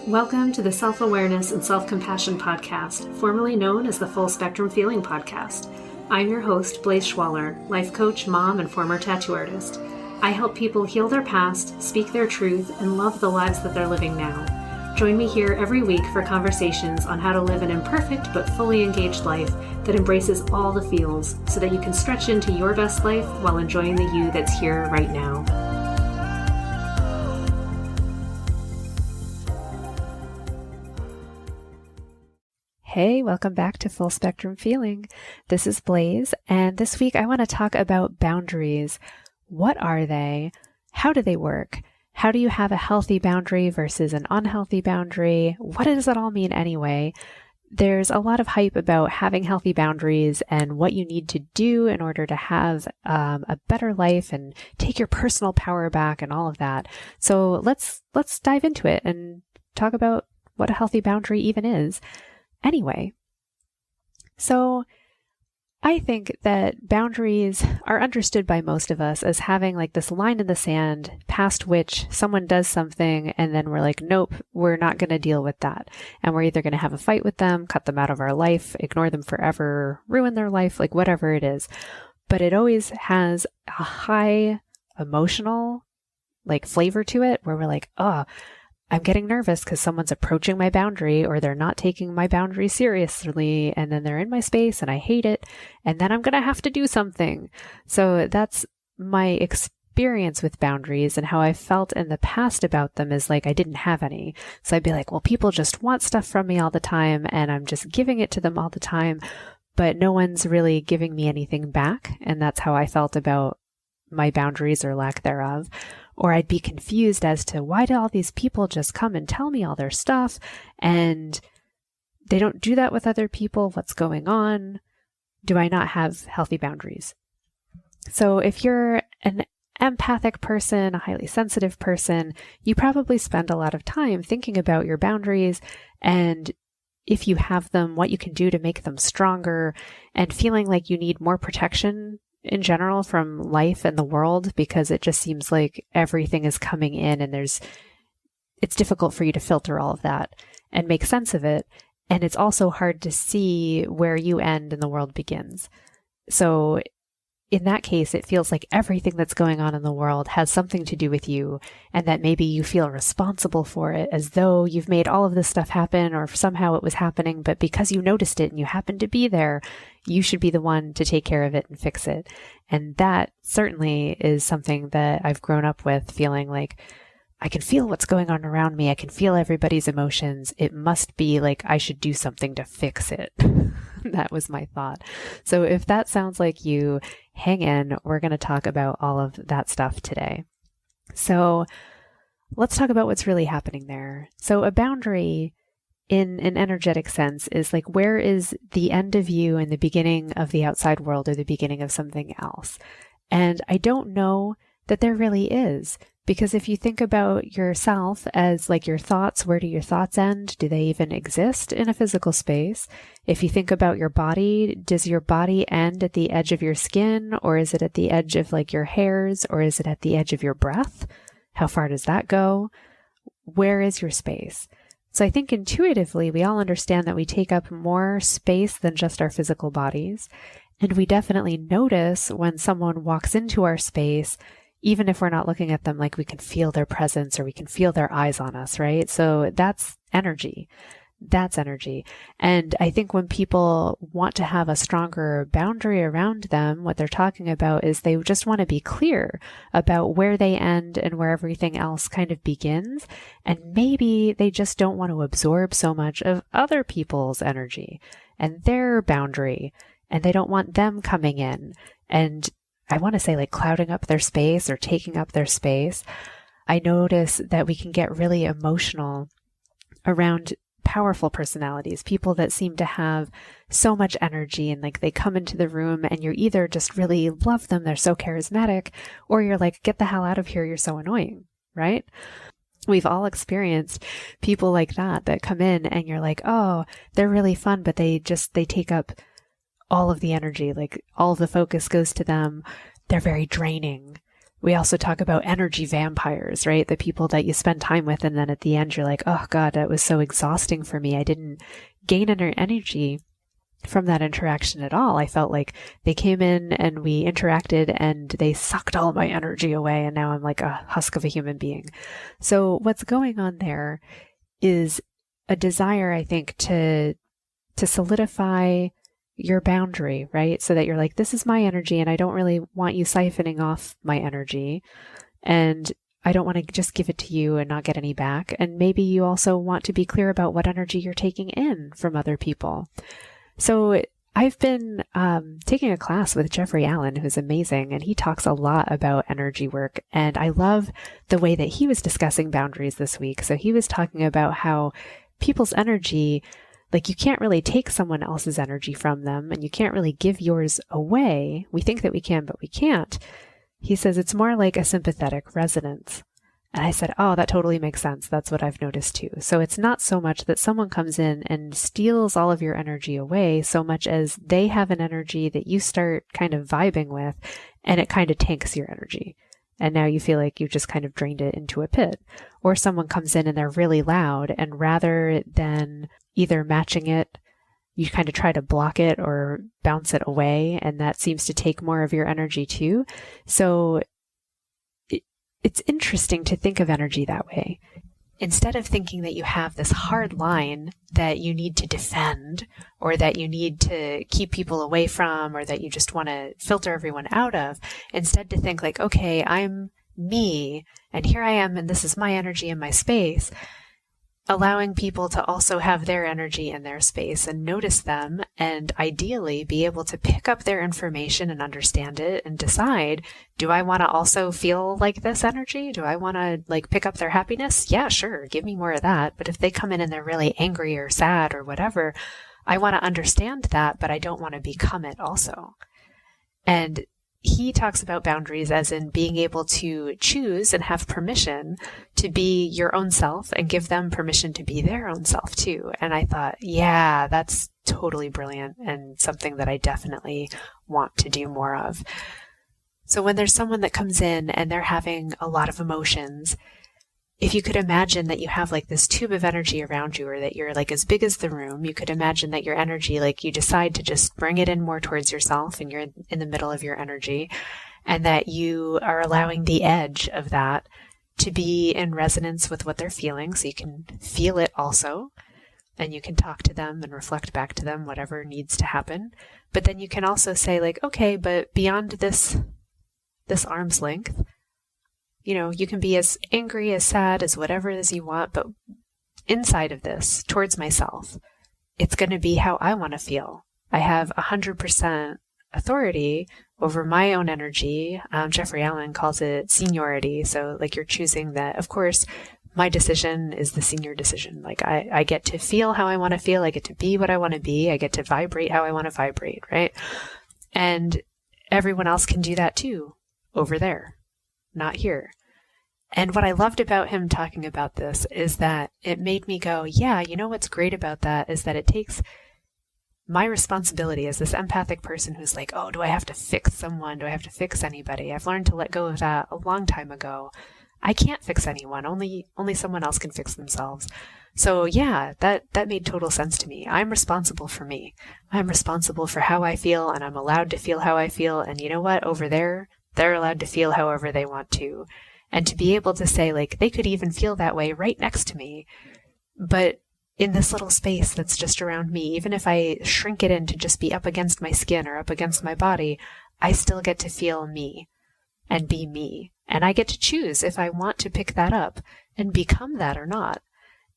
Welcome to the Self-Awareness and Self-Compassion Podcast, formerly known as the Full Spectrum Feeling Podcast. I'm your host, Blaise Schwaller, life coach, mom, and former tattoo artist. I help people heal their past, speak their truth, and love the lives that they're living now. Join me here every week for conversations on how to live an imperfect but fully engaged life that embraces all the feels so that you can stretch into your best life while enjoying the you that's here right now. Hey, welcome back to Full Spectrum Feeling. This is Blaise, and this week I want to talk about boundaries. What are they? How do they work? How do you have a healthy boundary versus an unhealthy boundary? What does it all mean anyway? There's a lot of hype about having healthy boundaries and what you need to do in order to have a better life and take your personal power back and all of that. So let's dive into it and talk about what a healthy boundary even is. Anyway, so I think that boundaries are understood by most of us as having like this line in the sand past which someone does something and then we're like, nope, we're not going to deal with that. And we're either going to have a fight with them, cut them out of our life, ignore them forever, ruin their life, like whatever it is. But it always has a high emotional like flavor to it where we're like, oh, I'm getting nervous because someone's approaching my boundary or they're not taking my boundary seriously and then they're in my space and I hate it and then I'm going to have to do something. So that's my experience with boundaries, and how I felt in the past about them is like I didn't have any. So I'd be like, well, people just want stuff from me all the time and I'm just giving it to them all the time, but no one's really giving me anything back. And that's how I felt about my boundaries or lack thereof. Or I'd be confused as to why do all these people just come and tell me all their stuff and they don't do that with other people? What's going on? Do I not have healthy boundaries? So if you're an empathic person, a highly sensitive person, you probably spend a lot of time thinking about your boundaries and if you have them, what you can do to make them stronger, and feeling like you need more protection in general from life and the world, because it just seems like everything is coming in and it's difficult for you to filter all of that and make sense of it. And it's also hard to see where you end and the world begins. So in that case, it feels like everything that's going on in the world has something to do with you, and that maybe you feel responsible for it, as though you've made all of this stuff happen or somehow it was happening, but because you noticed it and you happened to be there, you should be the one to take care of it and fix it. And that certainly is something that I've grown up with, feeling like I can feel what's going on around me. I can feel everybody's emotions. It must be like I should do something to fix it. That was my thought. So if that sounds like you, hang in. We're going to talk about all of that stuff today. So let's talk about what's really happening there. So a boundary in an energetic sense is like, where is the end of you and the beginning of the outside world or the beginning of something else? And I don't know that there really is. Because if you think about yourself as like your thoughts, where do your thoughts end? Do they even exist in a physical space? If you think about your body, does your body end at the edge of your skin, or is it at the edge of like your hairs, or is it at the edge of your breath? How far does that go? Where is your space? So I think intuitively, we all understand that we take up more space than just our physical bodies. And we definitely notice when someone walks into our space, even if we're not looking at them, like we can feel their presence or we can feel their eyes on us, right? So that's energy. That's energy. And I think when people want to have a stronger boundary around them, what they're talking about is they just want to be clear about where they end and where everything else kind of begins. And maybe they just don't want to absorb so much of other people's energy and their boundary, and they don't want them coming in and I want to say like clouding up their space or taking up their space. I notice that we can get really emotional around powerful personalities, people that seem to have so much energy and like they come into the room and you either just really love them, they're so charismatic, or you're like, get the hell out of here, you're so annoying, right? We've all experienced people like that come in and you're like, oh, they're really fun, but they take up all of the energy, like all of the focus goes to them. They're very draining. We also talk about energy vampires, right? The people that you spend time with, and then at the end, you're like, oh God, that was so exhausting for me. I didn't gain energy from that interaction at all. I felt like they came in and we interacted and they sucked all my energy away. And now I'm like a husk of a human being. So what's going on there is a desire, I think, to solidify your boundary, right? So that you're like, this is my energy and I don't really want you siphoning off my energy. And I don't want to just give it to you and not get any back. And maybe you also want to be clear about what energy you're taking in from other people. So I've been taking a class with Jeffrey Allen, who's amazing, and he talks a lot about energy work. And I love the way that he was discussing boundaries this week. So he was talking about how people's energy, like you can't really take someone else's energy from them and you can't really give yours away. We think that we can, but we can't. He says it's more like a sympathetic resonance. And I said, oh, that totally makes sense. That's what I've noticed too. So it's not so much that someone comes in and steals all of your energy away, so much as they have an energy that you start kind of vibing with and it kind of tanks your energy. And now you feel like you just kind of drained it into a pit. Or someone comes in and they're really loud, and rather than either matching it, you kind of try to block it or bounce it away, and that seems to take more of your energy too. So it's interesting to think of energy that way. Instead of thinking that you have this hard line that you need to defend, or that you need to keep people away from, or that you just want to filter everyone out of, instead to think like, okay, I'm me, and here I am, and this is my energy in my space, allowing people to also have their energy in their space and notice them, and ideally be able to pick up their information and understand it and decide, do I want to also feel like this energy? Do I want to like pick up their happiness? Yeah, sure. Give me more of that. But if they come in and they're really angry or sad or whatever, I want to understand that, but I don't want to become it also. And he talks about boundaries as in being able to choose and have permission to be your own self and give them permission to be their own self too. And I thought, yeah, that's totally brilliant and something that I definitely want to do more of. So when there's someone that comes in and they're having a lot of emotions, if you could imagine that you have like this tube of energy around you, or that you're like as big as the room, you could imagine that your energy, like you decide to just bring it in more towards yourself and you're in the middle of your energy, and that you are allowing the edge of that to be in resonance with what they're feeling. So you can feel it also, and you can talk to them and reflect back to them whatever needs to happen. But then you can also say like, okay, but beyond this arm's length, you know, you can be as angry, as sad, as whatever it is you want, but inside of this, towards myself, it's going to be how I want to feel. I have 100% authority over my own energy. Jeffrey Allen calls it seniority. So like you're choosing that, of course, my decision is the senior decision. Like I get to feel how I want to feel. I get to be what I want to be. I get to vibrate how I want to vibrate, right? And everyone else can do that too, over there, not here. And what I loved about him talking about this is that it made me go, yeah, you know what's great about that is that it takes my responsibility as this empathic person who's like, oh, do I have to fix someone? Do I have to fix anybody? I've learned to let go of that a long time ago. I can't fix anyone. Only someone else can fix themselves. So yeah, that made total sense to me. I'm responsible for me. I'm responsible for how I feel, and I'm allowed to feel how I feel. And you know what? Over there, they're allowed to feel however they want to. And to be able to say, like, they could even feel that way right next to me, but in this little space that's just around me, even if I shrink it in to just be up against my skin or up against my body, I still get to feel me and be me. And I get to choose if I want to pick that up and become that or not.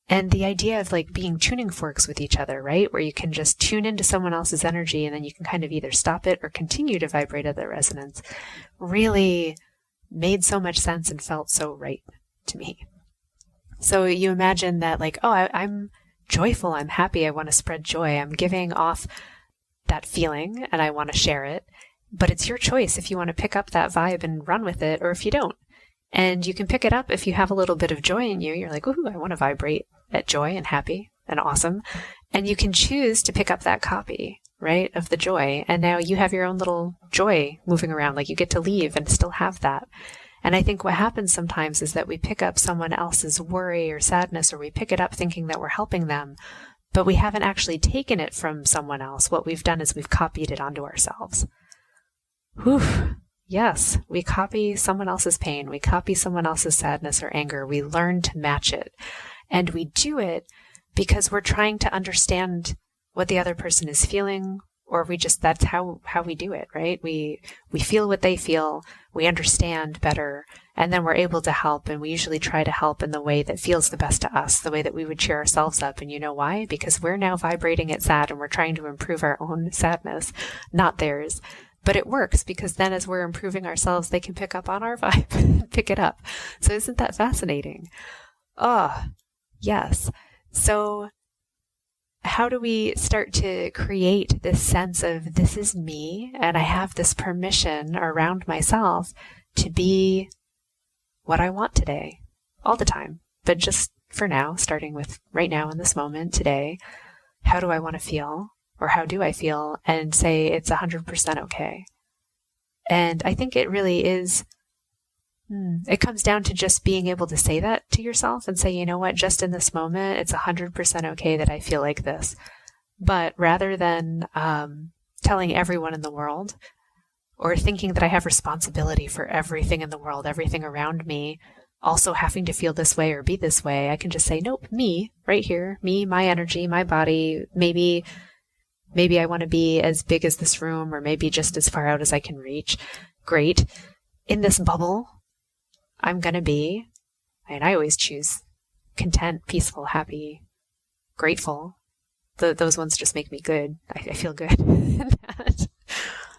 And the idea of like being tuning forks with each other, right? Where you can just tune into someone else's energy and then you can kind of either stop it or continue to vibrate at that resonance, really made so much sense and felt so right to me. So you imagine that like, oh, I'm joyful, I'm happy, I want to spread joy, I'm giving off that feeling and I want to share it. But it's your choice if you want to pick up that vibe and run with it or if you don't. And you can pick it up if you have a little bit of joy in you. You're like, ooh, I want to vibrate at joy and happy and awesome. And you can choose to pick up that copy, right, of the joy. And now you have your own little joy moving around. Like you get to leave and still have that. And I think what happens sometimes is that we pick up someone else's worry or sadness, or we pick it up thinking that we're helping them, but we haven't actually taken it from someone else. What we've done is we've copied it onto ourselves. Whew. Yes, we copy someone else's pain. We copy someone else's sadness or anger. We learn to match it. And we do it because we're trying to understand what the other person is feeling, or that's how we do it, right? We feel what they feel, we understand better, and then we're able to help. And we usually try to help in the way that feels the best to us, the way that we would cheer ourselves up. And you know why? Because we're now vibrating at sad, and we're trying to improve our own sadness, not theirs. But it works, because then as we're improving ourselves, they can pick up on our vibe, pick it up. So isn't that fascinating? Oh, yes. So how do we start to create this sense of, this is me, and I have this permission around myself to be what I want today, all the time, but just for now, starting with right now in this moment today, how do I want to feel? Or how do I feel? And say it's 100% okay. And I think it really is, it comes down to just being able to say that to yourself and say, you know what, just in this moment, it's 100% okay that I feel like this. But rather than telling everyone in the world, or thinking that I have responsibility for everything in the world, everything around me, also having to feel this way or be this way, I can just say, nope, me, right here, me, my energy, my body, maybe I want to be as big as this room, or maybe just as far out as I can reach. Great. In this bubble, I'm going to be, and I always choose content, peaceful, happy, grateful. Those ones just make me good. I feel good in that.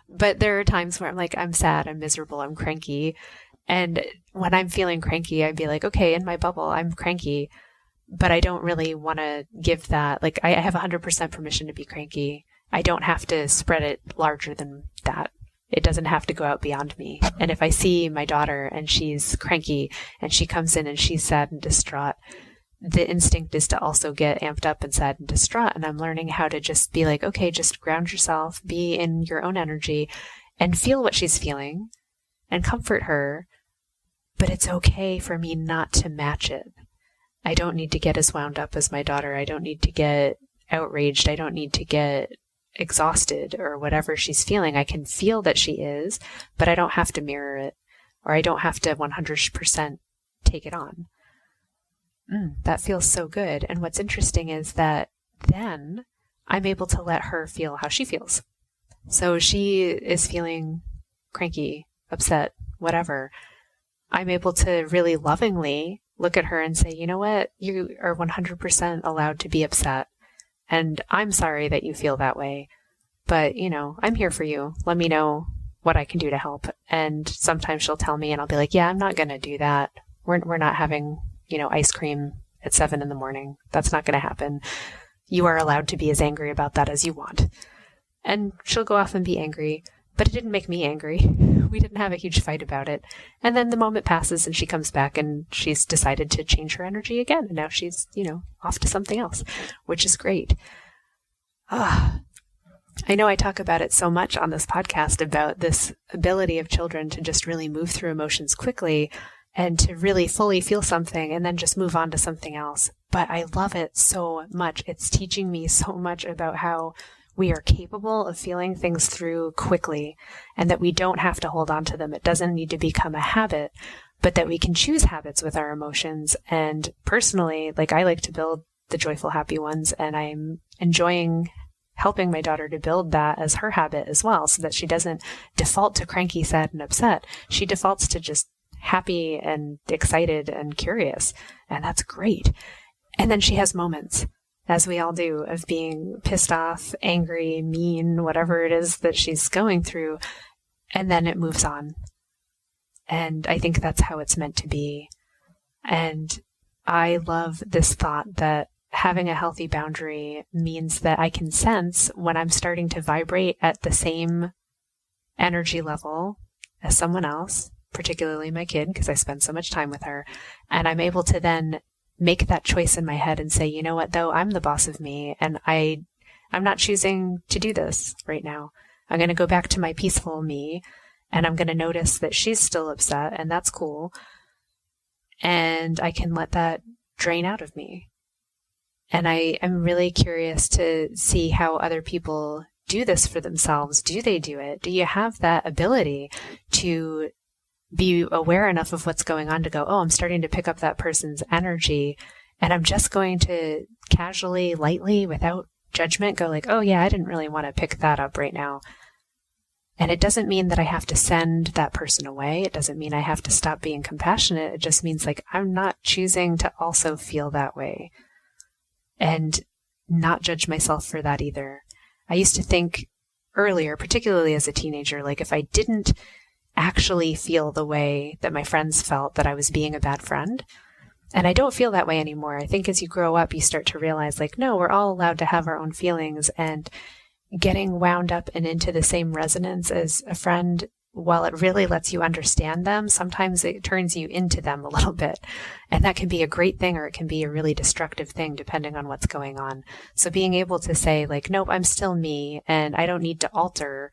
But there are times where I'm like, I'm sad, I'm miserable, I'm cranky. And when I'm feeling cranky, I'd be like, okay, in my bubble, I'm cranky. But I don't really want to give that, like, I have 100% permission to be cranky. I don't have to spread it larger than that. It doesn't have to go out beyond me. And if I see my daughter and she's cranky and she comes in and she's sad and distraught, the instinct is to also get amped up and sad and distraught. And I'm learning how to just be like, okay, just ground yourself, be in your own energy, and feel what she's feeling and comfort her. But it's okay for me not to match it. I don't need to get as wound up as my daughter. I don't need to get outraged. I don't need to get exhausted or whatever she's feeling. I can feel that she is, but I don't have to mirror it, or I don't have to 100% take it on. That feels so good. And what's interesting is that then I'm able to let her feel how she feels. So she is feeling cranky, upset, whatever. I'm able to really lovingly look at her and say, you know what, you are 100% allowed to be upset. And I'm sorry that you feel that way. But, I'm here for you. Let me know what I can do to help. And sometimes she'll tell me and I'll be like, yeah, I'm not going to do that. We're not having, ice cream at 7 a.m. That's not going to happen. You are allowed to be as angry about that as you want. And she'll go off and be angry. But it didn't make me angry. We didn't have a huge fight about it. And then the moment passes and she comes back and she's decided to change her energy again. And now she's, off to something else, which is great. I know I talk about it so much on this podcast about this ability of children to just really move through emotions quickly and to really fully feel something and then just move on to something else. But I love it so much. It's teaching me so much about how we are capable of feeling things through quickly, and that we don't have to hold on to them. It doesn't need to become a habit, but that we can choose habits with our emotions. And personally, I like to build the joyful, happy ones, and I'm enjoying helping my daughter to build that as her habit as well, so that she doesn't default to cranky, sad, and upset. She defaults to just happy and excited and curious, and that's great. And then she has moments, as we all do, of being pissed off, angry, mean, whatever it is that she's going through, and then it moves on. And I think that's how it's meant to be. And I love this thought that having a healthy boundary means that I can sense when I'm starting to vibrate at the same energy level as someone else, particularly my kid, because I spend so much time with her, and I'm able to then make that choice in my head and say, you know what, though, I'm the boss of me, and I'm not choosing to do this right now. I'm going to go back to my peaceful me, And I'm going to notice that she's still upset, and that's cool. And I can let that drain out of me. And I'm really curious to see how other people do this for themselves. Do they do it? Do you have that ability to be aware enough of what's going on to go, oh, I'm starting to pick up that person's energy, and I'm just going to casually, lightly, without judgment, go like, oh yeah, I didn't really want to pick that up right now. And it doesn't mean that I have to send that person away. It doesn't mean I have to stop being compassionate. It just means like I'm not choosing to also feel that way and not judge myself for that either. I used to think earlier, particularly as a teenager, like if I didn't actually feel the way that my friends felt, that I was being a bad friend. And I don't feel that way anymore. I think as you grow up, you start to realize like, no, we're all allowed to have our own feelings, and getting wound up and into the same resonance as a friend, while it really lets you understand them, sometimes it turns you into them a little bit. And that can be a great thing, or it can be a really destructive thing depending on what's going on. So being able to say like, nope, I'm still me, and I don't need to alter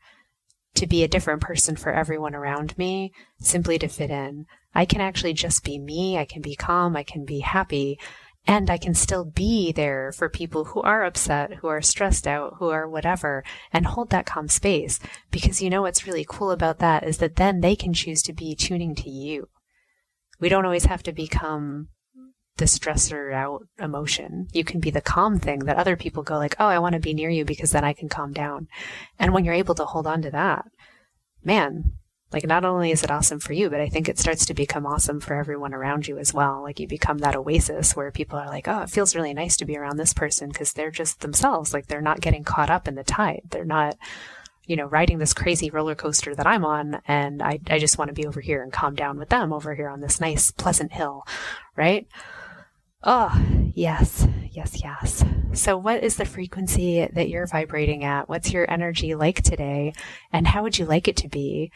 to be a different person for everyone around me simply to fit in. I can actually just be me. I can be calm. I can be happy. And I can still be there for people who are upset, who are stressed out, who are whatever, and hold that calm space. Because you know what's really cool about that is that then they can choose to be tuning to you. We don't always have to become the stressor out emotion. You can be the calm thing that other people go like, oh, I want to be near you because then I can calm down. And when you're able to hold on to that, man, like not only is it awesome for you, but I think it starts to become awesome for everyone around you as well. Like you become that oasis where people are like, oh, it feels really nice to be around this person because they're just themselves. Like they're not getting caught up in the tide. They're not, riding this crazy roller coaster that I'm on. And I just want to be over here and calm down with them over here on this nice, pleasant hill, right? Oh, yes, yes, yes. So what is the frequency that you're vibrating at? What's your energy like today? And how would you like it to be?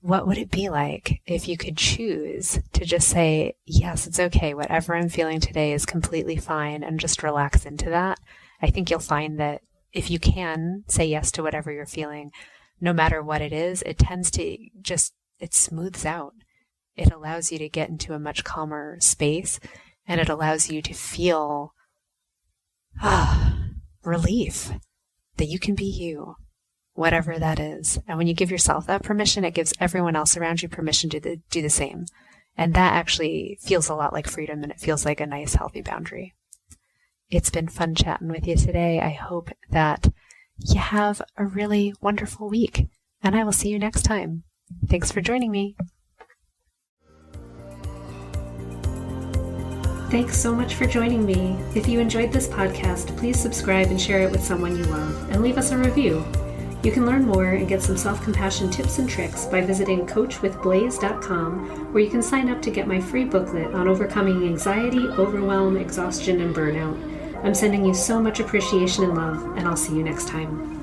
What would it be like if you could choose to just say, yes, it's okay. Whatever I'm feeling today is completely fine, and just relax into that? I think you'll find that if you can say yes to whatever you're feeling, no matter what it is, it tends to it smooths out. It allows you to get into a much calmer space, and it allows you to feel relief that you can be you, whatever that is. And when you give yourself that permission, it gives everyone else around you permission to do the same. And that actually feels a lot like freedom, and it feels like a nice, healthy boundary. It's been fun chatting with you today. I hope that you have a really wonderful week, and I will see you next time. Thanks for joining me. Thanks so much for joining me. If you enjoyed this podcast, please subscribe and share it with someone you love, and leave us a review. You can learn more and get some self-compassion tips and tricks by visiting coachwithblaze.com, where you can sign up to get my free booklet on overcoming anxiety, overwhelm, exhaustion, and burnout. I'm sending you so much appreciation and love, and I'll see you next time.